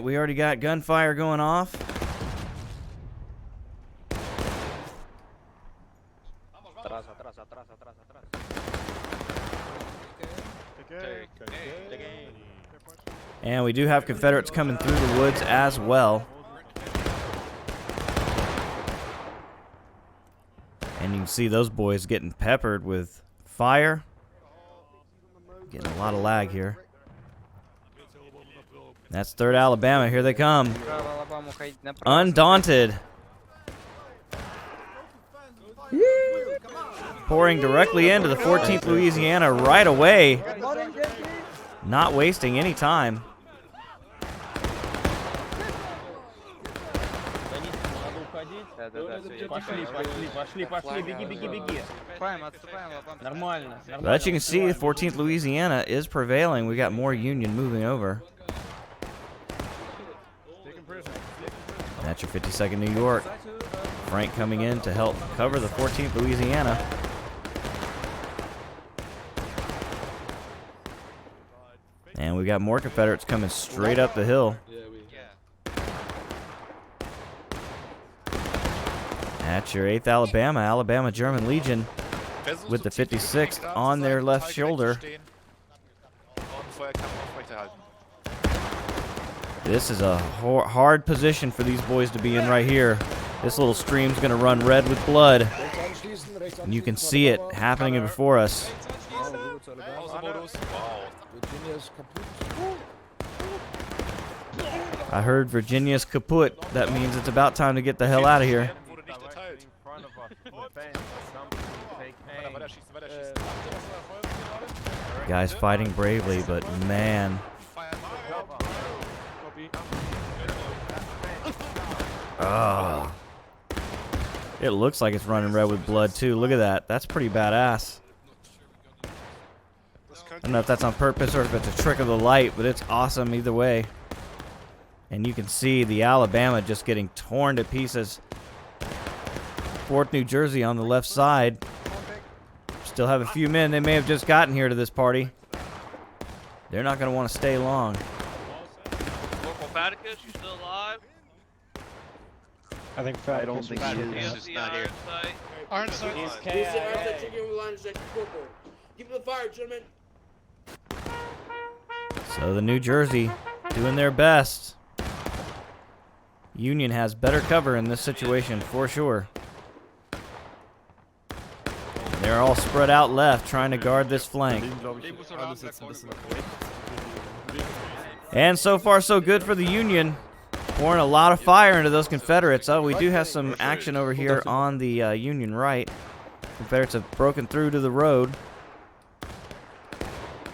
right, we already got gunfire going off. And we do have Confederates coming through the woods as well. And you can see those boys getting peppered with fire. Getting a lot of lag here. That's 3rd Alabama. Here they come. Undaunted. Pouring directly into the 14th Louisiana right away. Not wasting any time. But as you can see, 14th Louisiana is prevailing. We got more Union moving over. That's your 52nd New York. Frank coming in to help cover the 14th Louisiana. And we got more Confederates coming straight up the hill. That's your 8th Alabama, Alabama German Legion, with the 56th on their left shoulder. This is a hard position for these boys to be in right here. This little stream's going to run red with blood. And you can see it happening before us. I heard Virginia's kaput. That means it's about time to get the hell out of here. Guys fighting bravely, but man. Oh. It looks like it's running red with blood too. Look at that. That's pretty badass. I don't know if that's on purpose or if it's a trick of the light, but it's awesome either way. And you can see the Alabama just getting torn to pieces. 4th New Jersey on the left side. Still have a few men. They may have just gotten here to this party. They're not going to want to stay long. Corporal Faticus, you still alive? I think I don't think he is. He's not here. Ironside. He's KIA. Keep the fire, gentlemen. So the New Jersey doing their best. Union has better cover in this situation for sure. They're all spread out left trying to guard this flank. And so far so good for the Union. Pouring a lot of fire into those Confederates. Oh, we do have some action over here on the Union right. Confederates have broken through to the road.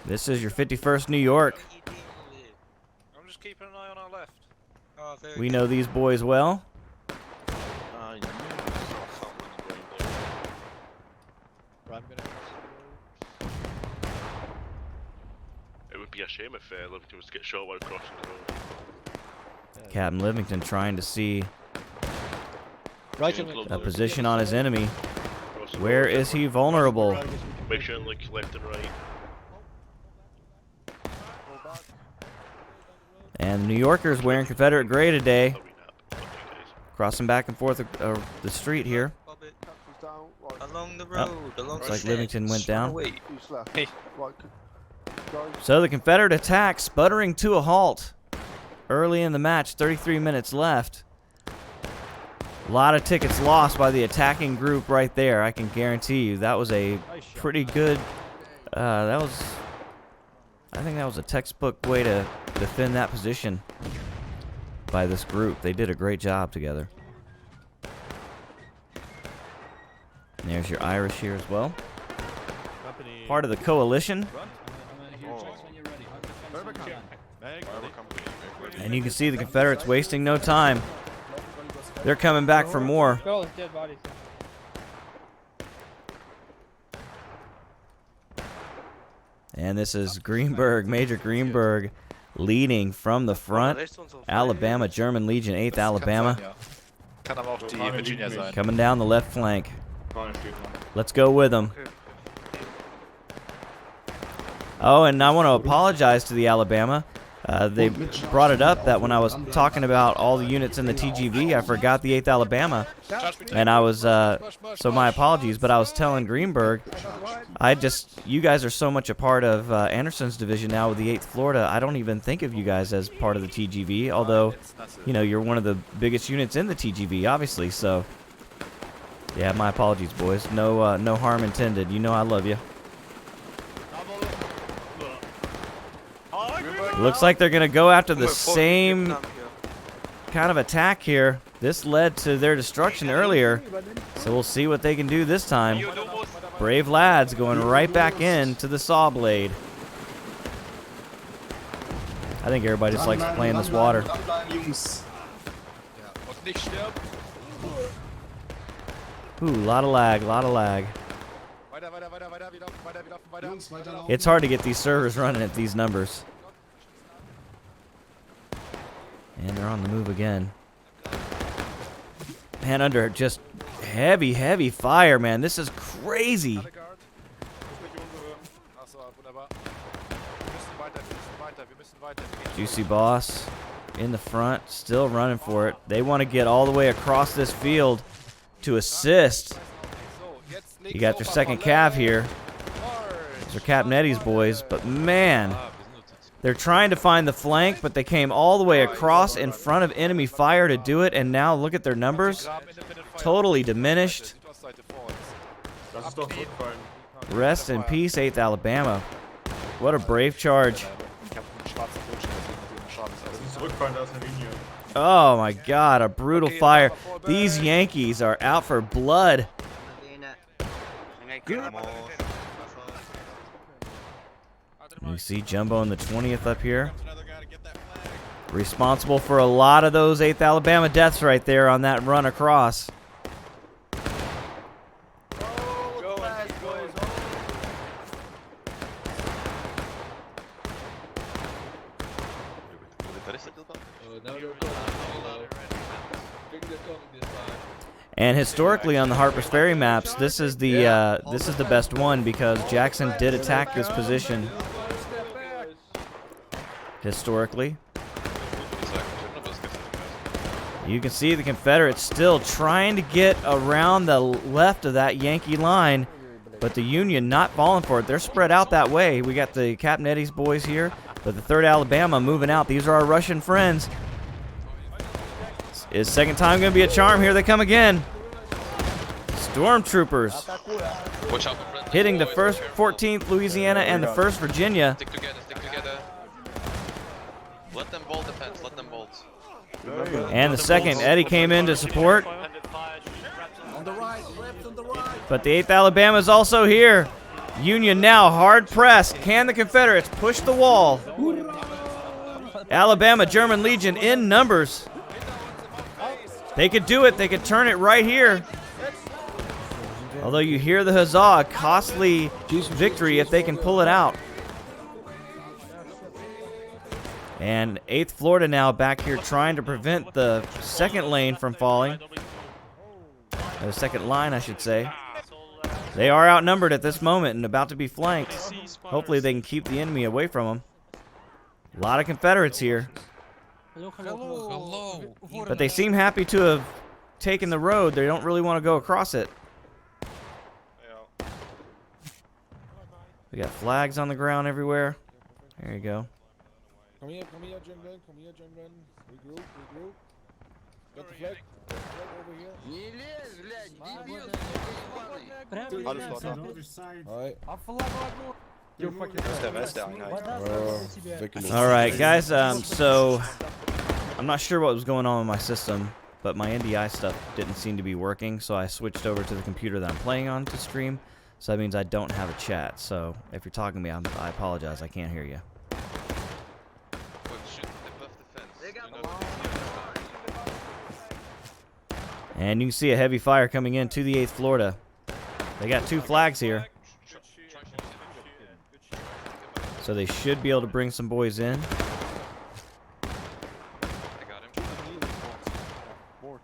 This is your 51st New York. I'm just keeping an eye on our left. We know these boys well. It would be a shame if Livingston was to get shot while crossing the road. Captain Livingston trying to see a position on his enemy. Where is he vulnerable? Make sure and look left and right. And the New Yorkers wearing Confederate gray today. Crossing back and forth the street here. Along the road. Looks like Livingston went down. Hey. So the Confederate attack sputtering to a halt. Early in the match, 33 minutes left. A lot of tickets lost by the attacking group right there. I can guarantee you that was a pretty good. I think that was a textbook way to defend that position by this group. They did a great job together. And there's your Irish here as well. Part of the coalition. And you can see the Confederates wasting no time. They're coming back for more. And this is Greenberg, Major Greenberg, leading from the front. Alabama, German Legion, 8th Alabama. Coming down the left flank. Let's go with them. Oh, and I want to apologize to the Alabama. They brought it up that when I was talking about all the units in the TGV, I forgot the 8th Alabama, and I was, so my apologies, but I was telling Greenberg, you guys are so much a part of Anderson's division now with the 8th Florida, I don't even think of you guys as part of the TGV, although, you know, you're one of the biggest units in the TGV, obviously, so, yeah, my apologies, boys. No harm intended. You know I love you. Looks like they're going to go after the same kind of attack here. This led to their destruction earlier, so we'll see what they can do this time. Brave lads going right back into the saw blade. I think everybody just likes playing this water. Ooh, lot of lag, lot of lag. It's hard to get these servers running at these numbers. And they're on the move again. Man, under just heavy, heavy fire, man. This is crazy. Juicy Boss in the front, still running for it. They want to get all the way across this field to assist. You got their second cav here. These are Capnetti's boys, but man, they're trying to find the flank, but they came all the way across in front of enemy fire to do it, and now look at their numbers. Totally diminished. Rest in peace, 8th Alabama. What a brave charge. Oh my God, a brutal fire. These Yankees are out for blood. You see Jumbo in the 20th up here. Responsible for a lot of those 8th Alabama deaths right there on that run across. And historically on the Harper's Ferry maps, this is the best one because Jackson did attack this position historically. You can see the Confederates still trying to get around the left of that Yankee line, but the Union not falling for it. They're spread out that way. We got the Capnetti's boys here, but the 3rd Alabama moving out. These are our Russian friends. Is second time going to be a charm? Here they come again. Stormtroopers hitting the 1st 14th Louisiana and the 1st Virginia. Stick together, stick together. Let them bolt the fence, let them bolt. And the 2nd Eddie came in to support. But the 8th Alabama is also here. Union now hard pressed. Can the Confederates push the wall? Alabama German Legion in numbers. They could do it. They could turn it right here. Although you hear the huzzah, a costly victory if they can pull it out. And 8th Florida now back here trying to prevent the 2nd lane from falling. The 2nd line, I should say. They are outnumbered at this moment and about to be flanked. Hopefully they can keep the enemy away from them. A lot of Confederates here. Hello. But they seem happy to have taken the road. They don't really want to go across it. We got flags on the ground everywhere. There you go. Come here, gentlemen. Come here, gentlemen. Regroup, regroup. Got the flag? All right, guys. So I'm not sure what was going on with my system, but my NDI stuff didn't seem to be working, so I switched over to the computer that I'm playing on to stream. So that means I don't have a chat. So if you're talking to me, I apologize. I can't hear you. And you can see a heavy fire coming in to the 8th Florida. They got 2 flags here. So they should be able to bring some boys in.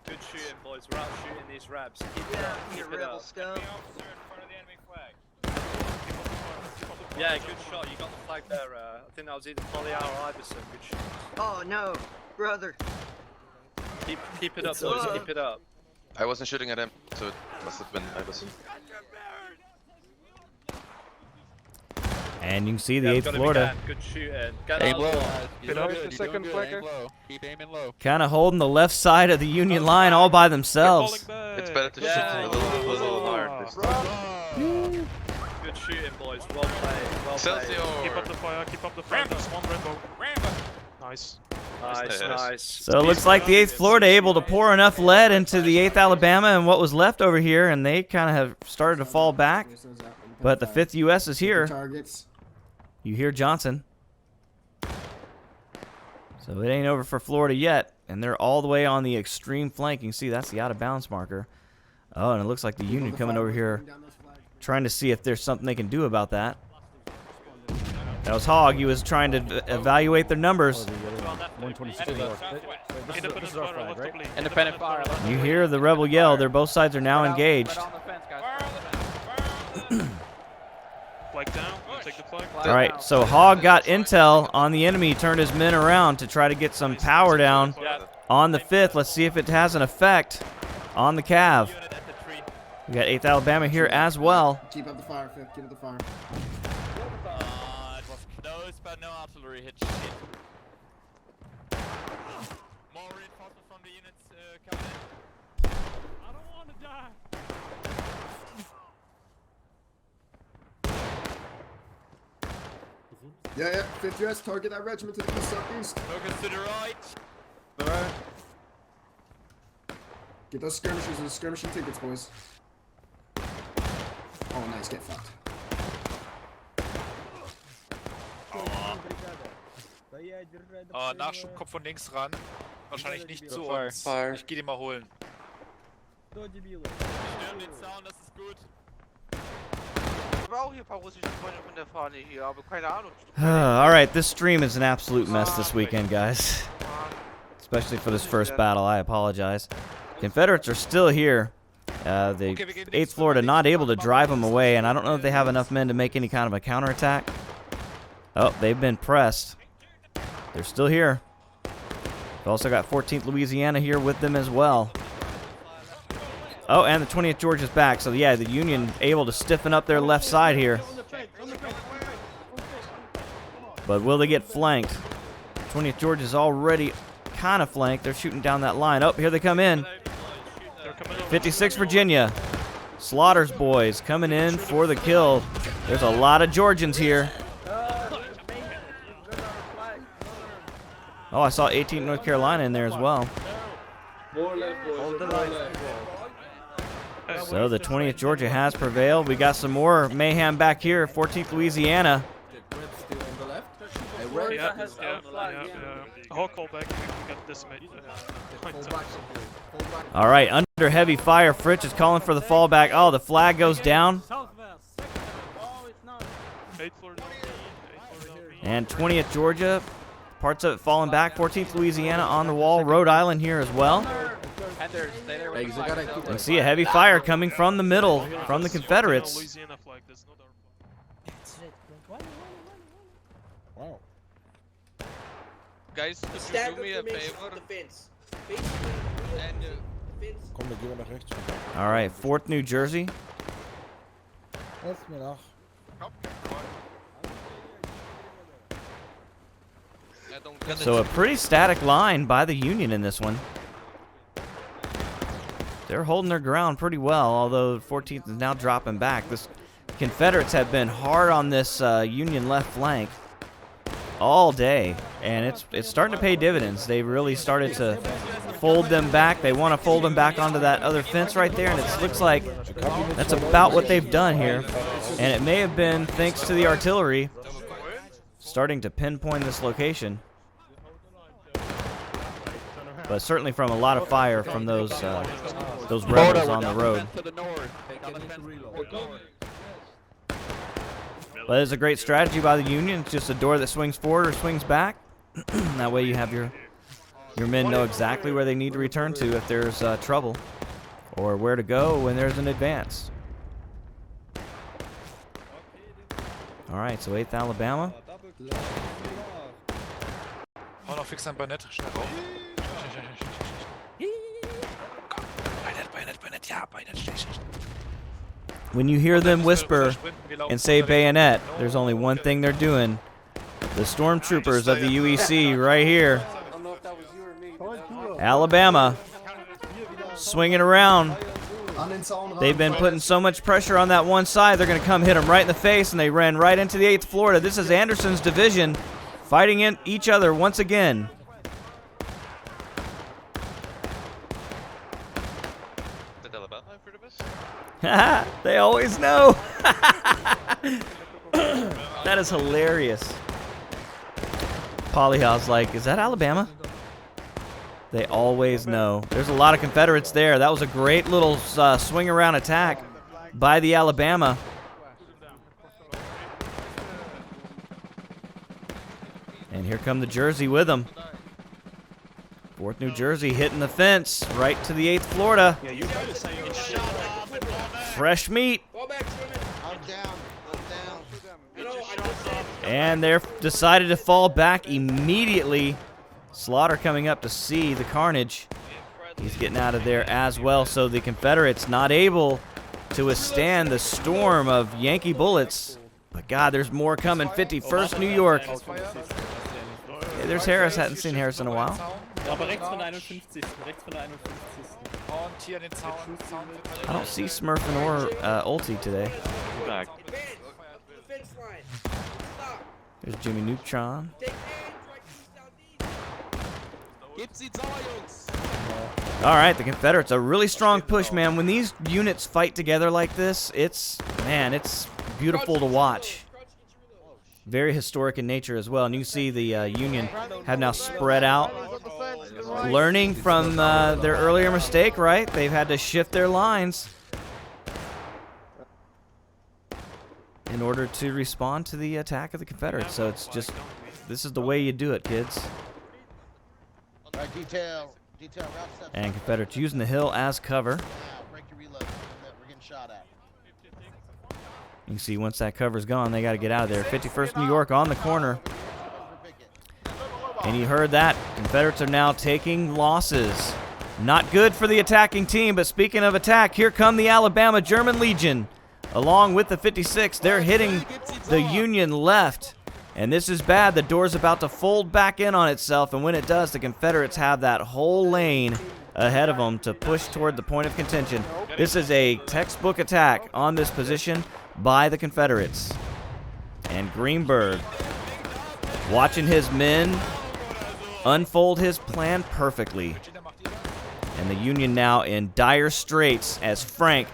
Good shooting, boys. We're out shooting these reps. Keep it up. Keep it up. Yeah, good shot. You got the flag there. I think that was either Folliar or Iverson. Good shot. Oh no, brother. Keep it up, boys. Keep it up. I wasn't shooting at him, so it must have been Iverson. And you can see the Yeah, 8th gotta be Florida Dan. Good shooting. Get Aim out low. of the Get up the second flanker. Keep aiming low. kind of holding the left side of the Union line all by themselves. It's better to shoot Yeah. a little hard. Good shooting, boys. Well played. Well played. Excelsior! Keep up the fire. Keep up the fire. There's one Rambo. Nice. Nice, nice. So it looks like the 8th Florida able to pour enough lead into the 8th Alabama and what was left over here, and they kind of have started to fall back. But the 5th U.S. is here. Targets. You hear Johnson. So it ain't over for Florida yet, and they're all the way on the extreme flank. You can see that's the out-of-bounds marker. Oh, and it looks like the Union coming over here trying to see if there's something they can do about that. That was Hogg. He was trying to evaluate their numbers. 126 north. This is our flag, right? Independent fire. You hear the rebel yell. They're both sides are now engaged. Flag down. Take the flag. All right, so Hogg got intel on the enemy, turned his men around to try to get some power down on the 5th. Let's see if it has an effect on the Cav. We got 8th Alabama here as well. Keep up the fire, 5th. Keep up the fire. It was close, but no artillery hit shit. More reinforcements from the units coming in. I don't want to die. Yeah, 5th US, target that regiment to the east southeast. Focus to the right. Alright. Get those skirmishers and skirmishing tickets, boys. Oh, nice, get fucked. Nachschub kommt von links ran. Wahrscheinlich nicht zu uns. Ich geh den mal holen. Stören den Zaun, das ist gut. Auch hier ein paar russische Freunde von der Fahne hier, aber keine Ahnung. All right, this stream is an absolute mess this weekend, guys. Especially for this first battle. I apologize. Confederates are still here. The 8th Florida not able to drive them away, and I don't know if they have enough men to make any kind of a counterattack. Oh, they've been pressed. They're still here. We've also got 14th Louisiana here with them as well. Oh, and the 20th Georgia's back. So, yeah, the Union able to stiffen up their left side here. But will they get flanked? 20th Georgia's already kind of flanked. They're shooting down that line. Oh, here they come in. 56 Virginia. Slaughter's boys coming in for the kill. There's a lot of Georgians here. Oh, I saw 18th North Carolina in there as well. So the 20th Georgia has prevailed. We got some more mayhem back here. 14th Louisiana. Hawk call back. We got decimated. All right, under heavy fire. Fritz is calling for the fallback. Oh, the flag goes down. And 20th Georgia, parts of it falling back. 14th Louisiana on the wall. Rhode Island here as well. You can see a heavy fire coming from the middle, from the Confederates. Wow. Guys, could you do me a favor? Komm, wir gehen nach rechts. All right, 4th New Jersey. Lass mir nach. So a pretty static line by the Union in this one. They're holding their ground pretty well, although 14th is now dropping back. This Confederates have been hard on this Union left flank all day, and it's starting to pay dividends. They really started to fold them back. They want to fold them back onto that other fence right there, and it looks like that's about what they've done here. And it may have been thanks to the artillery starting to pinpoint this location, but certainly from a lot of fire from those rebels on the road. But it's a great strategy by the Union. It's just a door that swings forward or swings back. That way you have your men know exactly where they need to return to if there's trouble, or where to go when there's an advance. All right, so 8th Alabama. Hau noch fix ein Bajonett. Schnell rauf. Komm, Bajonett. Ja, Bajonett. Schnell. When you hear them whisper and say bayonet, there's only one thing they're doing. The stormtroopers of the UEC right here. I don't know if that was you or me. Alabama swinging around. They've been putting so much pressure on that one side, they're going to come hit them right in the face, and they ran right into the 8th Florida. This is Anderson's division fighting in each other once again. Did Alabama have rid of us? They always know. That is hilarious. Polyhow's like, is that Alabama? They always know. There's a lot of Confederates there. That was a great little swing around attack by the Alabama. And here come the Jersey with them. 4th New Jersey hitting the fence right to the 8th Florida. Fresh meat. Fall back, Truman. I'm down. I know. And they're decided to fall back immediately. Slaughter coming up to see the carnage. He's getting out of there as well. So the Confederates not able to withstand the storm of Yankee bullets. But God, there's more coming. 51st New York. Hey, there's Harris. Hadn't seen Harris in a while. Aber rechts von der 51. Rechts von der 51. Und hier den Zaun. I don't see Smurfin or Ulti today. Advance. To the fence line. Stop. There's Jimmy Neutron. Take hands right to the southeast. All right, the Confederates, a really strong push, man. When these units fight together like this, it's beautiful to watch. Very historic in nature as well. And you see the Union have now spread out, learning from their earlier mistake, right? They've had to shift their lines in order to respond to the attack of the Confederates. So it's just, this is the way you do it, kids. All right, detail, route steps. And Confederates using the hill as cover. Now, break your reload. We're getting shot at. You can see once that cover's gone, they got to get out of there. 51st New York on the corner. And you heard that. Confederates are now taking losses. Not good for the attacking team, but speaking of attack, here come the Alabama German Legion. Along with the 56, they're hitting the Union left. And this is bad. The door's about to fold back in on itself, and when it does, the Confederates have that whole lane ahead of them to push toward the point of contention. This is a textbook attack on this position by the Confederates. And Greenberg watching his men unfold his plan perfectly. And the Union now in dire straits as Frank,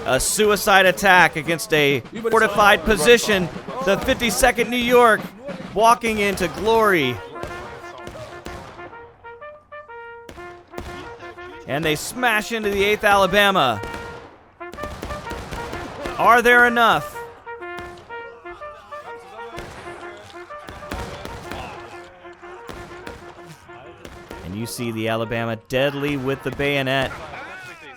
a suicide attack against a fortified position. The 52nd New York walking into glory. And they smash into the 8th Alabama. Are there enough? And you see the Alabama deadly with the bayonet.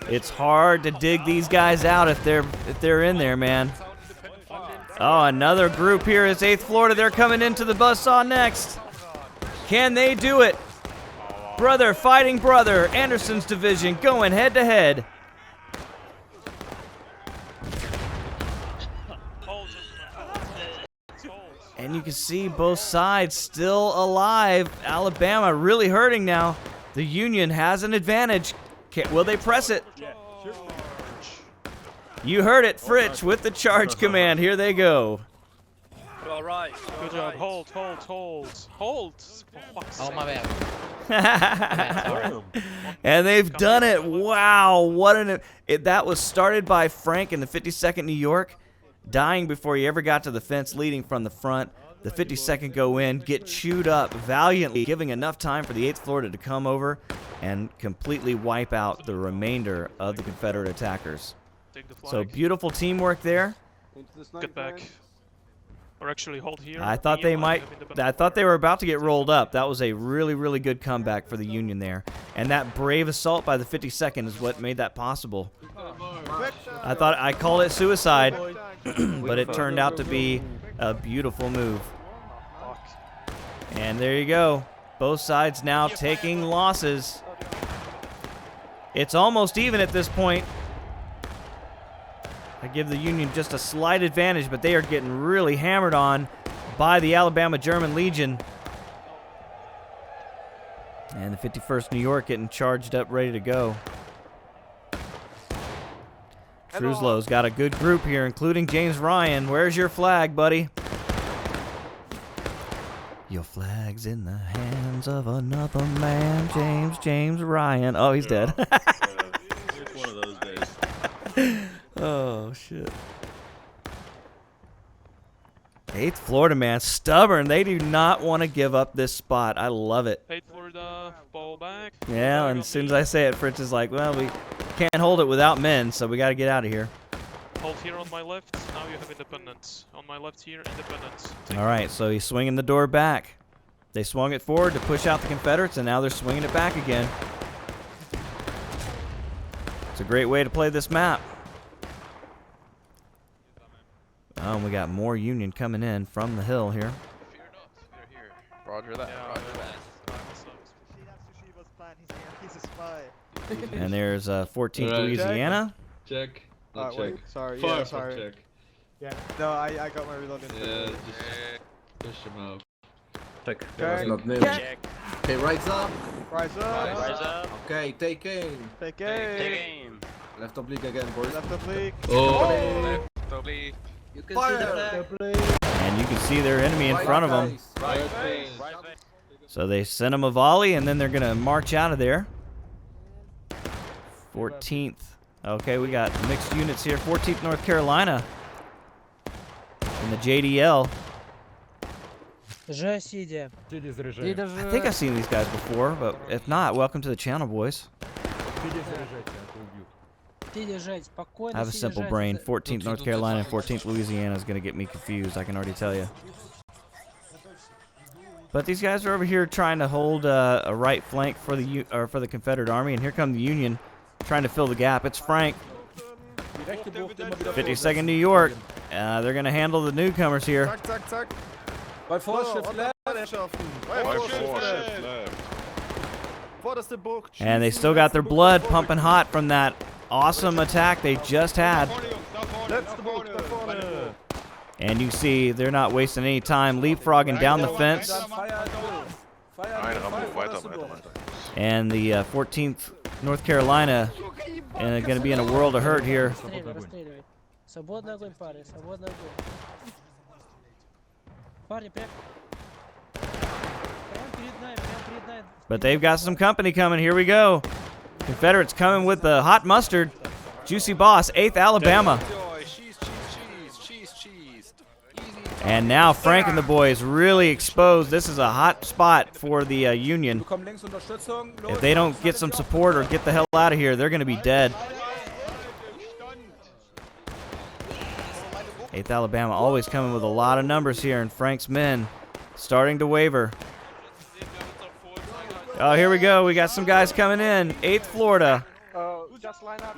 It's hard to dig these guys out if they're in there, man. Oh, another group here is 8th Florida. They're coming into the buzzsaw next. Can they do it? Brother fighting brother. Anderson's division going head to head. And you can see both sides still alive. Alabama really hurting now. The Union has an advantage. Will they press it? You heard it, Fritsch with the charge command. Here they go. All right. Good job. Hold. Oh, my bad. And they've done it. Wow, what that was started by Frank in the 52nd New York, dying before he ever got to the fence leading from the front. The 52nd go in, get chewed up valiantly, giving enough time for the 8th Florida to come over and completely wipe out the remainder of the Confederate attackers. So beautiful teamwork there. Get back. Or actually hold here. I thought they were about to get rolled up. That was a really, really good comeback for the Union there. And that brave assault by the 52nd is what made that possible. I called it suicide, but it turned out to be A beautiful move. And there you go. Both sides now taking losses. It's almost even at this point. I give the Union just a slight advantage, but they are getting really hammered on by the Alabama German Legion. And the 51st New York getting charged up, ready to go. Truslow's got a good group here, including James Ryan. Where's your flag, buddy? Your flag's in the hands of another man, James Ryan. Oh, he's dead. It's one of those days. Oh, shit. 8th Florida, man, stubborn. They do not want to give up this spot. I love it. 8 Florida, ball back. Yeah, and as soon as I say it, Fritz is like, well, we can't hold it without men, so we got to get out of here. Hold here on my left. Now you have independence. On my left here, independence. All right, so he's swinging the door back. They swung it forward to push out the Confederates, and now they're swinging it back again. It's a great way to play this map. Oh, and we got more Union coming in from the hill here. Fear not, we're here. Roger that, roger that. And there's 14th Louisiana. Check. Not check. Wait, sorry, fire yeah, from sorry. check. Yeah. No, I got my reload in. Yeah, just push him out. Check. Check. Okay, rise up. Rise up. Rise up. Okay, take aim. Take aim. Left oblique again, boys. Left oblique. Oh. Left oblique. You can Fire. see the flag. And you can see their enemy in front of them. Right face. So they send them a volley, and then they're going to march out of there. 14th. Okay, we got mixed units here. 14th North Carolina in the JDL. I think I've seen these guys before, but if not, welcome to the channel, boys. I have a simple brain. 14th North Carolina and 14th Louisiana is going to get me confused, I can already tell you. But these guys are over here trying to hold a right flank for the Confederate Army, and here come the Union trying to fill the gap. It's Frank. 52nd New York. They're going to handle the newcomers here. And they still got their blood pumping hot from that awesome attack they just had. And you see they're not wasting any time leapfrogging down the fence. And the 14th North Carolina going to be in a world of hurt here. But they've got some company coming. Here we go. Confederates coming with the hot mustard. Juicy Boss, 8th Alabama. And now Frank and the boys really exposed. This is a hot spot for the Union. If they don't get some support or get the hell out of here, they're going to be dead. 8th Alabama always coming with a lot of numbers here, and Frank's men starting to waver. Oh, here we go. We got some guys coming in. 8th Florida. Just line up.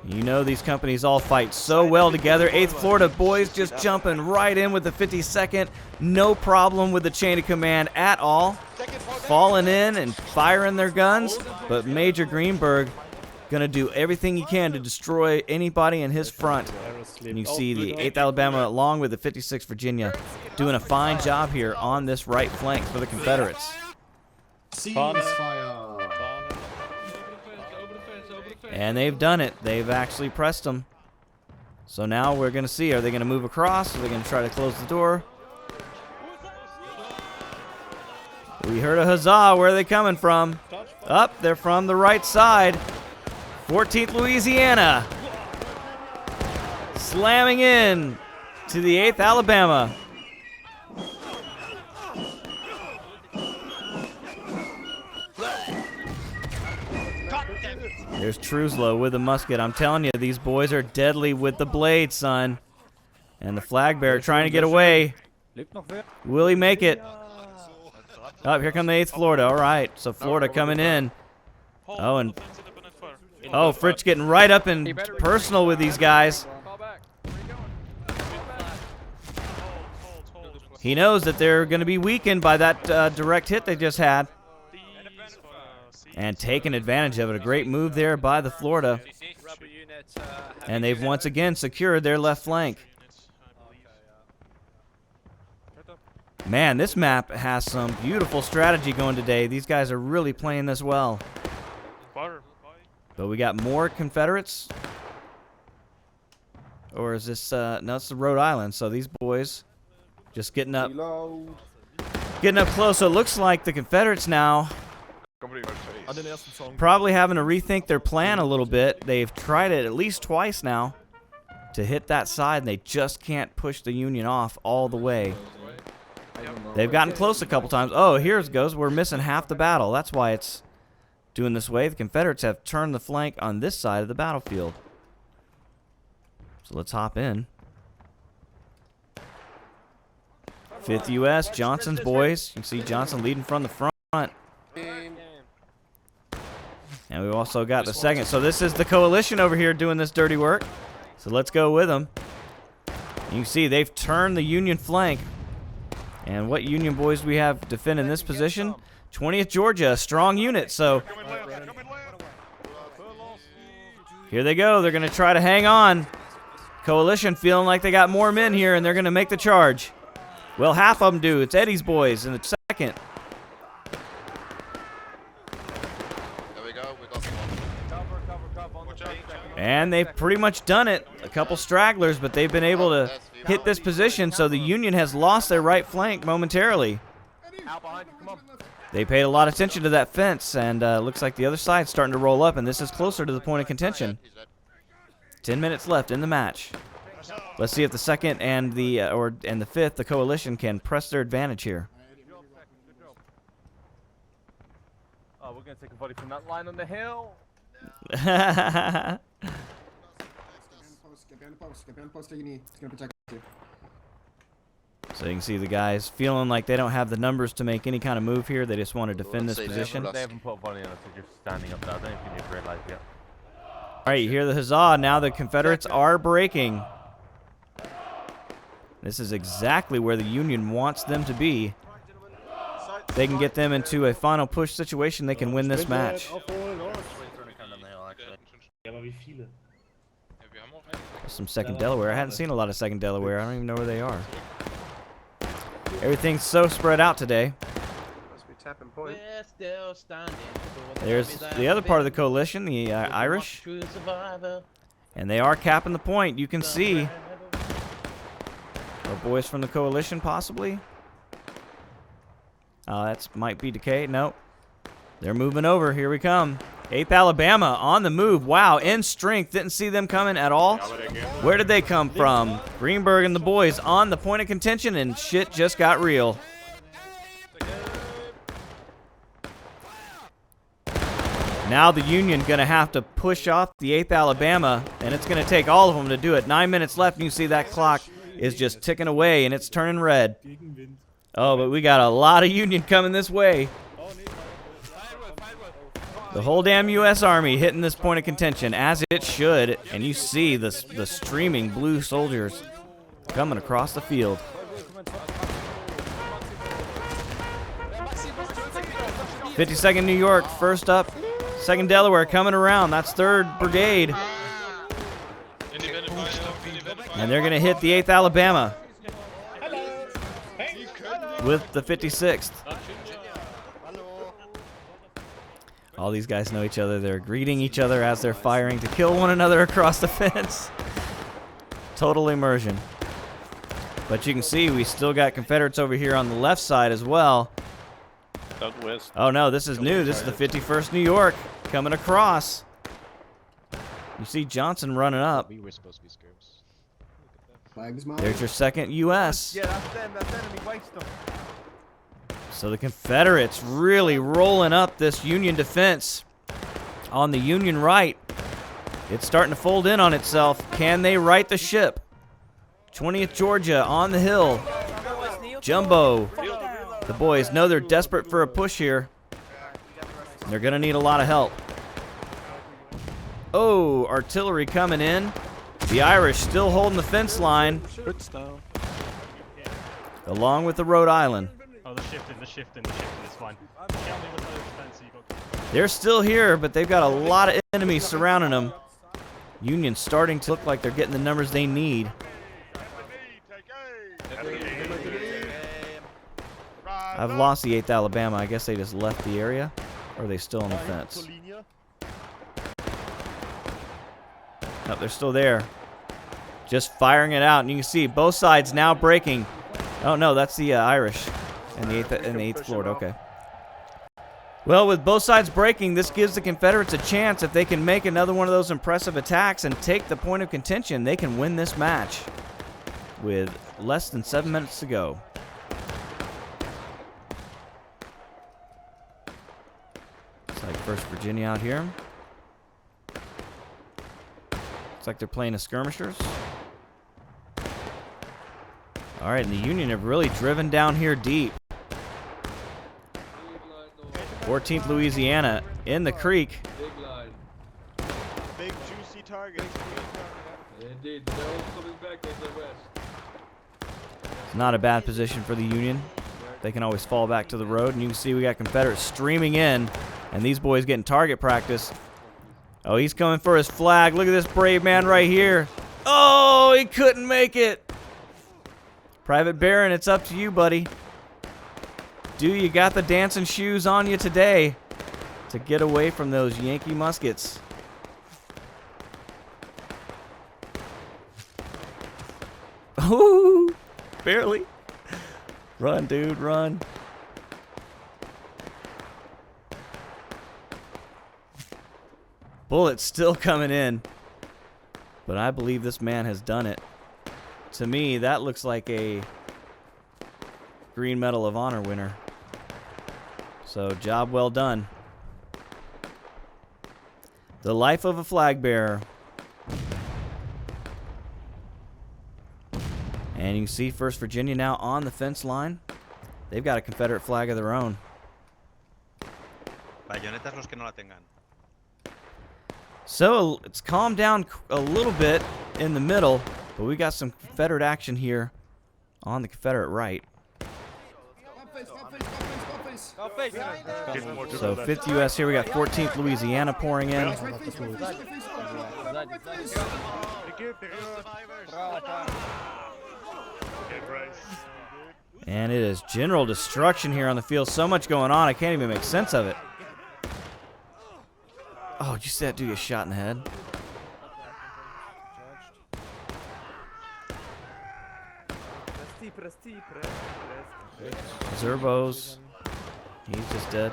You know these companies all fight so well together. 8th Florida boys just jumping right in with the 52nd. No problem with the chain of command at all. Falling in and firing their guns. But Major Greenberg going to do everything he can to destroy anybody in his front. And you see the 8th Alabama along with the 56th Virginia doing a fine job here on this right flank for the Confederates. And they've done it. They've actually pressed them. So now we're going to see, are they going to move across? Are they going to try to close the door? We heard a huzzah. Where are they coming from? Up, they're from the right side. 14th Louisiana. Slamming in to the 8th Alabama. There's Truslow with a musket. I'm telling you, these boys are deadly with the blade, son. And the flag bearer trying to get away. Will he make it? Oh, here come the 8th Florida. All right, so Florida coming in. Oh, and Oh, Fritz getting right up and personal with these guys. He knows that they're going to be weakened by that direct hit they just had. And taking advantage of it. A great move there by the Florida. And they've once again secured their left flank. Man, this map has some beautiful strategy going today. These guys are really playing this well. But we got more Confederates. Or is this, no, it's the Rhode Island. So these boys just getting up close. So it looks like the Confederates now probably having to rethink their plan a little bit. They've tried it at least twice now to hit that side, and they just can't push the Union off all the way. They've gotten close a couple times. Oh, here it goes. We're missing half the battle. That's why it's doing this way. The Confederates have turned the flank on this side of the battlefield. So let's hop in. 5th U.S., Johnson's boys. You can see Johnson leading from the front. And we've also got the 2nd. So this is the coalition over here doing this dirty work. So let's go with them. You can see they've turned the Union flank. And what Union boys we have defending this position? 20th Georgia, a strong unit. So here they go. They're going to try to hang on. Coalition feeling like they got more men here, and they're going to make the charge. Well, half of them do. It's Eddie's boys in the 2nd. There we go. We got one. And they've pretty much done it. A couple stragglers, but they've been able to hit this position, so the Union has lost their right flank momentarily. They paid a lot of attention to that fence, and looks like the other side's starting to roll up, and this is closer to the point of contention. 10 minutes left in the match. Let's see if the 2nd and the and the 5th, the coalition, can press their advantage here. Oh, we're gonna take a body from that line on the hill. So you can see the guys feeling like they don't have the numbers to make any kind of move here. They just want to defend this position. They haven't put a body on us, they're just standing up there. I don't think you've realized yet. All right, you hear the huzzah. Now the Confederates are breaking. This is exactly where the Union wants them to be. If they can get them into a final push situation, they can win this match. Some 2nd Delaware. I hadn't seen a lot of 2nd Delaware. I don't even know where they are. Everything's so spread out today. There's the other part of the coalition, the Irish. And they are capping the point. You can see our boys from the coalition, possibly. That might be Decay. Nope. They're moving over. Here we come. 8th Alabama on the move. Wow, in strength. Didn't see them coming at all. Where did they come from? Greenberg and the boys on the point of contention, and shit just got real. Now the Union going to have to push off the 8th Alabama, and it's going to take all of them to do it. 9 minutes left, and you see that clock is just ticking away, and it's turning red. Oh, but we got a lot of Union coming this way. The whole damn U.S. Army hitting this point of contention, as it should. And you see the streaming blue soldiers coming across the field. 52nd New York, first up. 2nd Delaware coming around. That's 3rd Brigade. And they're going to hit the 8th Alabama with the 56th. All these guys know each other. They're greeting each other as they're firing to kill one another across the fence. Total immersion. But you can see we still got Confederates over here on the left side as well. Southwest. Oh no, this is new. This is the 51st New York coming across. You see Johnson running up. We were supposed to be skirms. There's your 2nd U.S. Yeah, that's them. That's enemy. Waste them. So the Confederates really rolling up this Union defense on the Union right. It's starting to fold in on itself. Can they right the ship? 20th Georgia on the hill. Jumbo. The boys know they're desperate for a push here. They're going to need a lot of help. Oh, artillery coming in. The Irish still holding the fence line, along with the Rhode Island. Oh, they're shifting, it's fine. They're still here, but they've got a lot of enemies surrounding them. Union's starting to look like they're getting the numbers they need. I've lost the 8th Alabama. I guess they just left the area. Or are they still on the fence? No, they're still there. Just firing it out. And you can see both sides now breaking. Oh, no, that's the Irish and the 8th Florida. Okay. Well, with both sides breaking, this gives the Confederates a chance. If they can make another one of those impressive attacks and take the point of contention, they can win this match with less than 7 minutes to go. Looks like 1st Virginia out here. Looks like they're playing as skirmishers. All right, and the Union have really driven down here deep. 14th Louisiana in the creek. Big juicy targets. Indeed, they're all coming back on the west. It's not a bad position for the Union. They can always fall back to the road, and you can see we got Confederates streaming in, and these boys getting target practice. Oh, he's coming for his flag. Look at this brave man right here. Oh, he couldn't make it. Private Barron, it's up to you, buddy. Do you got the dancing shoes on you today to get away from those Yankee muskets? Ooh, barely. Run, dude, run. Bullets still coming in. But I believe this man has done it. To me, that looks like a Green Medal of Honor winner. So, job well done. The life of a flag bearer. And you can see 1st Virginia now on the fence line. They've got a Confederate flag of their own. So, it's calmed down a little bit in the middle, but we got some Confederate action here on the Confederate right. So 5th U.S. here, we got 14th Louisiana pouring in. And it is general destruction here on the field. So much going on, I can't even make sense of it. Oh, did you see that dude get shot in the head? Zerbos. He's just dead.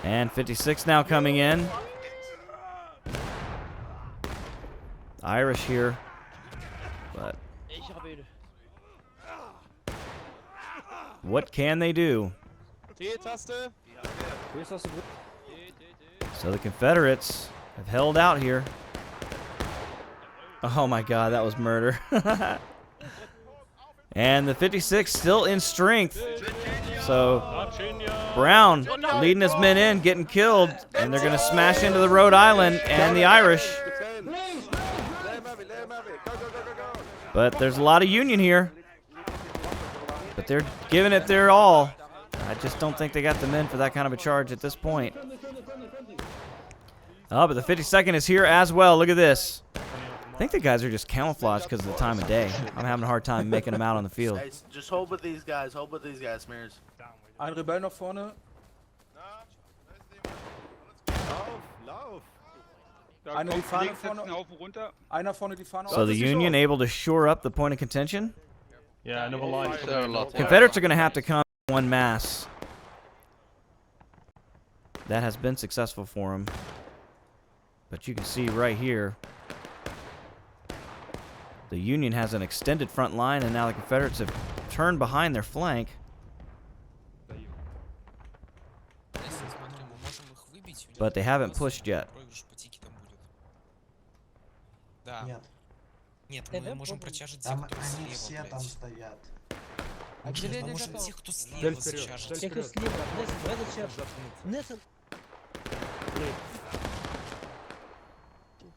And 56 now coming in. Irish here. But what can they do? So the Confederates have held out here. Oh my God, that was murder. And the 56 still in strength. So Brown leading his men in, getting killed, and they're going to smash into the Rhode Island and the Irish. But there's a lot of Union here. But they're giving it their all. I just don't think they got the men for that kind of a charge at this point. Oh, but the 52nd is here as well. Look at this. I think the guys are just camouflaged because of the time of day. I'm having a hard time making them out on the field. Hey, just hold with these guys. Hold with these guys, Smears. Ein Rebell nach vorne. Einer die Fahne vorne. Einer vorne die Fahne. So the Union able to shore up the point of contention. Yeah, another line. Confederates are going to have to come en masse. That has been successful for them. But you can see right here, the Union has an extended front line, and now the Confederates have turned behind their flank. But they haven't pushed yet. Нет, мы можем прочажить тех, кто слева, блядь. Мы можем тех, кто слева зачажить. Тех, кто слева, Нессон, давай зачажем. Нессон.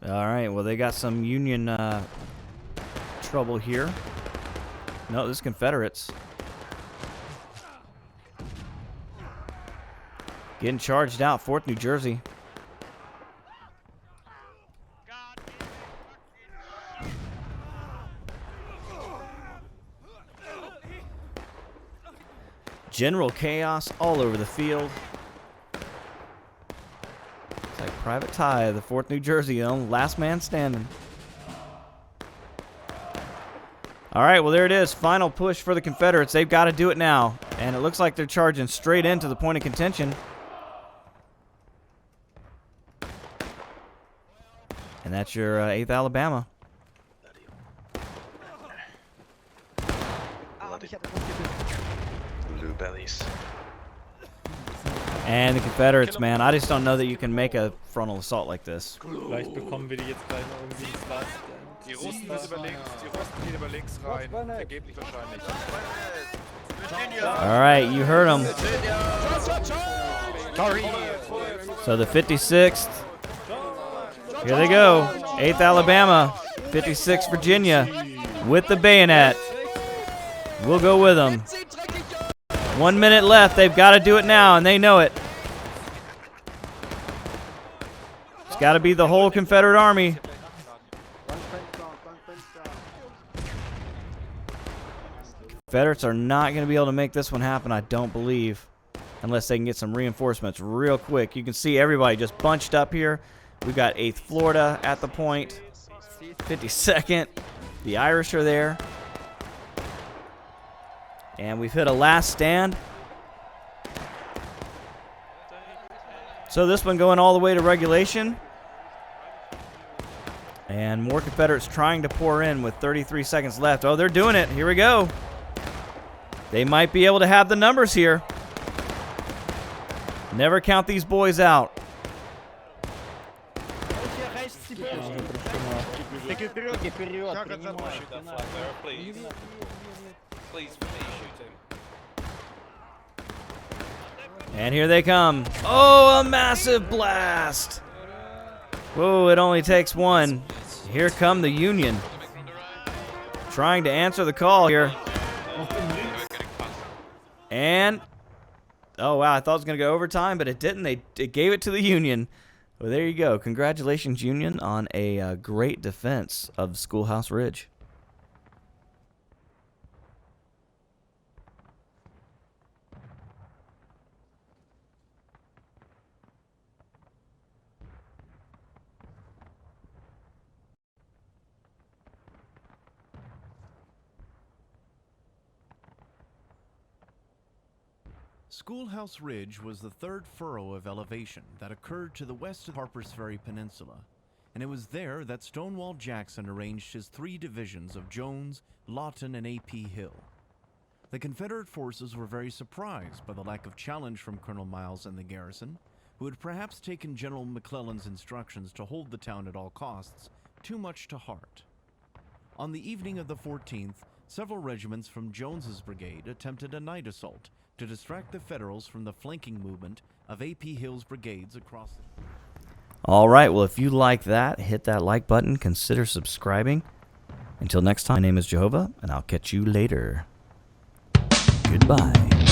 All right, well, they got some Union trouble here. No, this is Confederates. Getting charged out, 4th New Jersey. General chaos all over the field. It's like Private Ty, the 4th New Jersey, last man standing. All right, well, there it is. Final push for the Confederates. They've got to do it now. And it looks like they're charging straight into the point of contention. And that's your 8th Alabama. Blue bellies. And the Confederates, man, I just don't know that you can make a frontal assault like this. Vielleicht bekommen wir die jetzt gleich noch irgendwie ins Land. Die Russen gehen über links rein. Vergeblich wahrscheinlich. All right, you heard them. So the 56th. Here they go. 8th Alabama, 56th Virginia with the bayonet. We'll go with them. 1 minute left. They've got to do it now, and they know it. It's got to be the whole Confederate Army. Confederates are not going to be able to make this one happen, I don't believe, unless they can get some reinforcements real quick. You can see everybody just bunched up here. We've got 8th Florida at the point, 52nd. The Irish are there. And we've hit a last stand. So this one going all the way to regulation. And more Confederates trying to pour in with 33 seconds left. Oh, they're doing it. Here we go. They might be able to have the numbers here. Never count these boys out. And here they come. Oh, a massive blast. Whoa, it only takes one. Here come the Union. Trying to answer the call here. And, oh, wow, I thought it was going to go overtime, but it didn't. It gave it to the Union. Well, there you go. Congratulations, Union, on a great defense of Schoolhouse Ridge. Schoolhouse Ridge was the 3rd furrow of elevation that occurred to the west of Harper's Ferry Peninsula, and it was there that Stonewall Jackson arranged his 3 divisions of Jones, Lawton, and A.P. Hill. The Confederate forces were very surprised by the lack of challenge from Colonel Miles and the garrison, who had perhaps taken General McClellan's instructions to hold the town at all costs too much to heart. On the evening of the 14th, several regiments from Jones's brigade attempted a night assault to distract the Federals from the flanking movement of A.P. Hill's brigades across the... All right, well, if you like that, hit that like button, consider subscribing. Until next time, my name is Jehovah, and I'll catch you later. Goodbye.